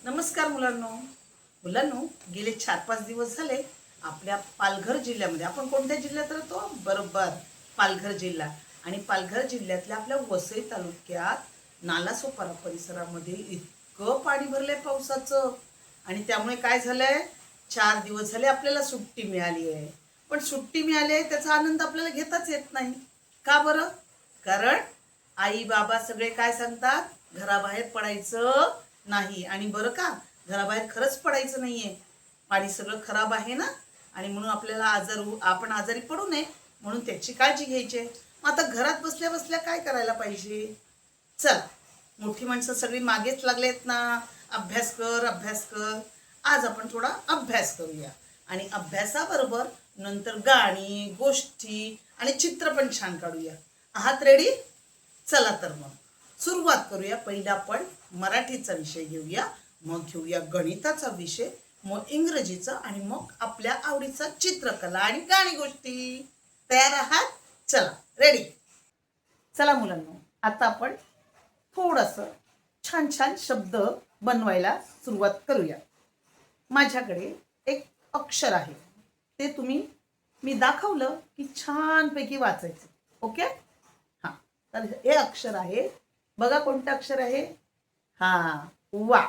नमस्कार मुलांनो. मुलांनो, गेले 4-5 दिवस झाले आपल्या पालघर जिल्ह्यामध्ये, आपण कोणत्या जिल्ह्यात राहतो? बरोबर, पालघर जिल्हा. आणि पालघर जिल्ह्यातल्या आपल्या वसई तालुक्यात नालासोपारा परिसरामध्ये इतकं पाणी भरलंय पावसाचं. आणि त्यामुळे काय झालंय, 4 दिवस झाले आपल्याला सुट्टी मिळाली आहे. पण सुट्टी मिळाली आहे त्याचा आनंद आपल्याला घेताच येत नाही. का बरं? कारण आई बाबा सगळे काय सांगतात, घराबाहेर पडायचं नाही. आणि बरं का, घराबाहेर खरंच पडायचं नाहीये. पाणी सगळं खराब आहे ना, आणि म्हणून आपल्याला आपण आजारी पडू नये म्हणून त्याची काळजी घ्यायची आहे. मग आता घरात बसल्या बसल्या काय करायला पाहिजे? चल, मोठी माणसं सगळी मागेच लागलेत ना, अभ्यास कर अभ्यास कर. आज आपण थोडा अभ्यास करूया. आणि अभ्यासाबरोबर नंतर गाणी, गोष्टी आणि चित्र पण छान काढूया. आहात रेडी? चला तर मग सुरुवात करूया. पहिला आपण मराठीचा विषय घेऊया, मग घेऊया गणिताचा विषय, मग इंग्रजीचा, आणि मग आपल्या आवडीचा चित्रकला आणि गाणी गोष्टी. तयार आहात? चला रेडी. चला मुलांनो, आता आपण थोडंसं छान छान शब्द बनवायला सुरुवात करूया. माझ्याकडे एक अक्षर आहे, ते मी दाखवलं की छानपैकी वाचायचं. ओके? हां, तर हे अक्षर आहे. बघा कोणतं अक्षर आहे? हां, वा.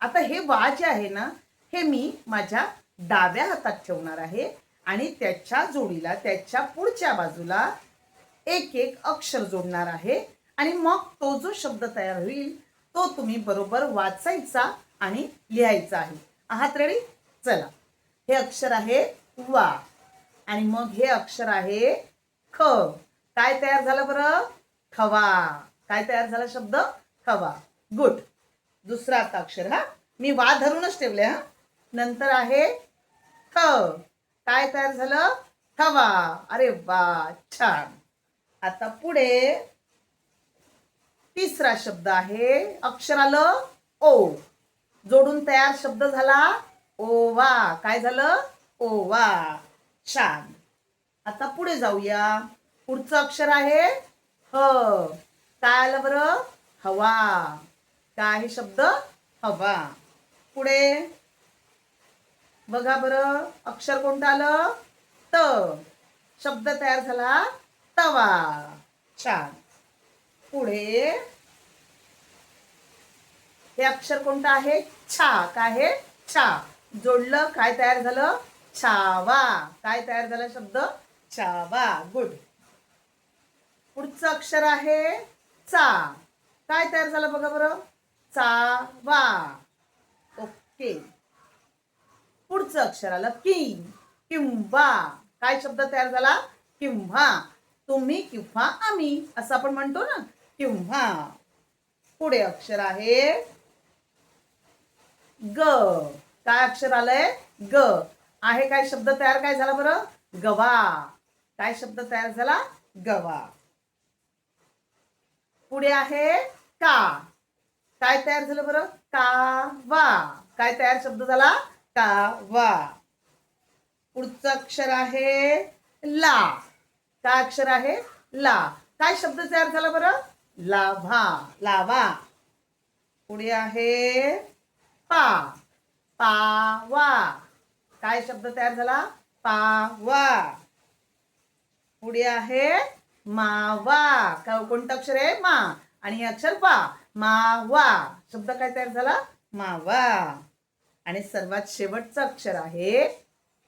आता हे वा जे आहे ना, हे मी माझ्या डाव्या हातात ठेवणार आहे आणि त्याच्या जोडीला, त्याच्या पुढच्या बाजूला एक एक अक्षर जोडणार आहे. आणि मग तो जो शब्द तयार होईल तो तुम्ही बरोबर वाचायचा आणि लिहायचा आहे. आहात रेडी? चला. हे अक्षर आहे वा, आणि मग हे अक्षर आहे ख. काय तयार झालं बरं? खवा. काय तयार झाला शब्द? खवा. गुड. दुसरा आता अक्षर, हा मी वा धरूनच ठेवले. हा, नंतर आहे ख. काय तयार झालं? खवा. अरे वा, छान. आता पुढे तिसरा शब्द आहे, अक्षर आलं ओ. जोडून तयार शब्द झाला ओवा. काय झालं? ओवा. छान. आता पुढे जाऊया. पुढचं अक्षर आहे ह. काय आलं बरं? हवा. काय आहे शब्द? हवा. पुढे बघा बरं, अक्षर कोणतं आलं? त. शब्द तयार झाला तवा. छान. पुढे हे अक्षर कोणतं आहे? छा. काय आहे? छा. जोडलं, काय तयार झालं? छावा. काय तयार झाला शब्द? छावा. गुड. पुढचं अक्षर आहे चा. काय तयार झालं बघा बरं? चावा. ओके. पुढचं अक्षर आलं की. किंवा. काय शब्द तयार झाला? किंवा. तुम्ही किंवा आम्ही असं आपण म्हणतो ना, किंवा. पुढे अक्षर आहे ग. काय अक्षर आलंय? ग. आहे काय शब्द तयार? काय झाला बरं? गवा. काय शब्द तयार झाला? गवा. पुढे आहे का. काय तयार झालं बरं? कावा. काय तयार शब्द झाला? कावा. पुढचं अक्षर आहे ला. काय अक्षर आहे? ला. काय शब्द तयार झाला बरं? लाभा. लावा. पुढे आहे पा. पावा. काय शब्द तयार झाला? पावा. पुढे आहे मावा. कोणतं अक्षर आहे? मा. आणि हे अक्षर वा. मावा. शब्द काय तयार झाला? मावा. आणि सर्वात शेवटचं अक्षर आहे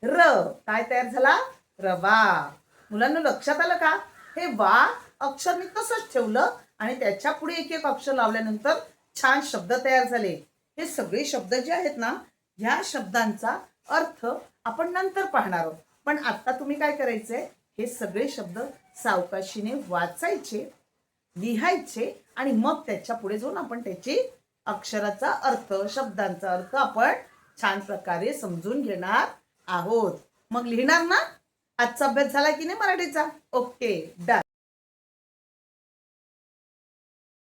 र. काय तयार झाला? रवा. मुलांना लक्षात आलं का? हे वा अक्षर मी तसंच ठेवलं आणि त्याच्या पुढे एक एक अक्षर लावल्यानंतर छान शब्द तयार झाले. हे सगळे शब्द जे आहेत ना, ह्या शब्दांचा अर्थ आपण नंतर पाहणार आहोत. पण आता तुम्ही काय करायचंय, हे सगळे शब्द सावकाशीने वाचायचे, लिहायचे, आणि मग त्याच्या पुढे जाऊन आपण त्याची अक्षराचा अर्थ, शब्दांचा अर्थ आपण छान प्रकारे समजून घेणार आहोत. मग लिहिणार ना? आजचा अभ्यास झाला की नाही मराठीचा? Okay, done.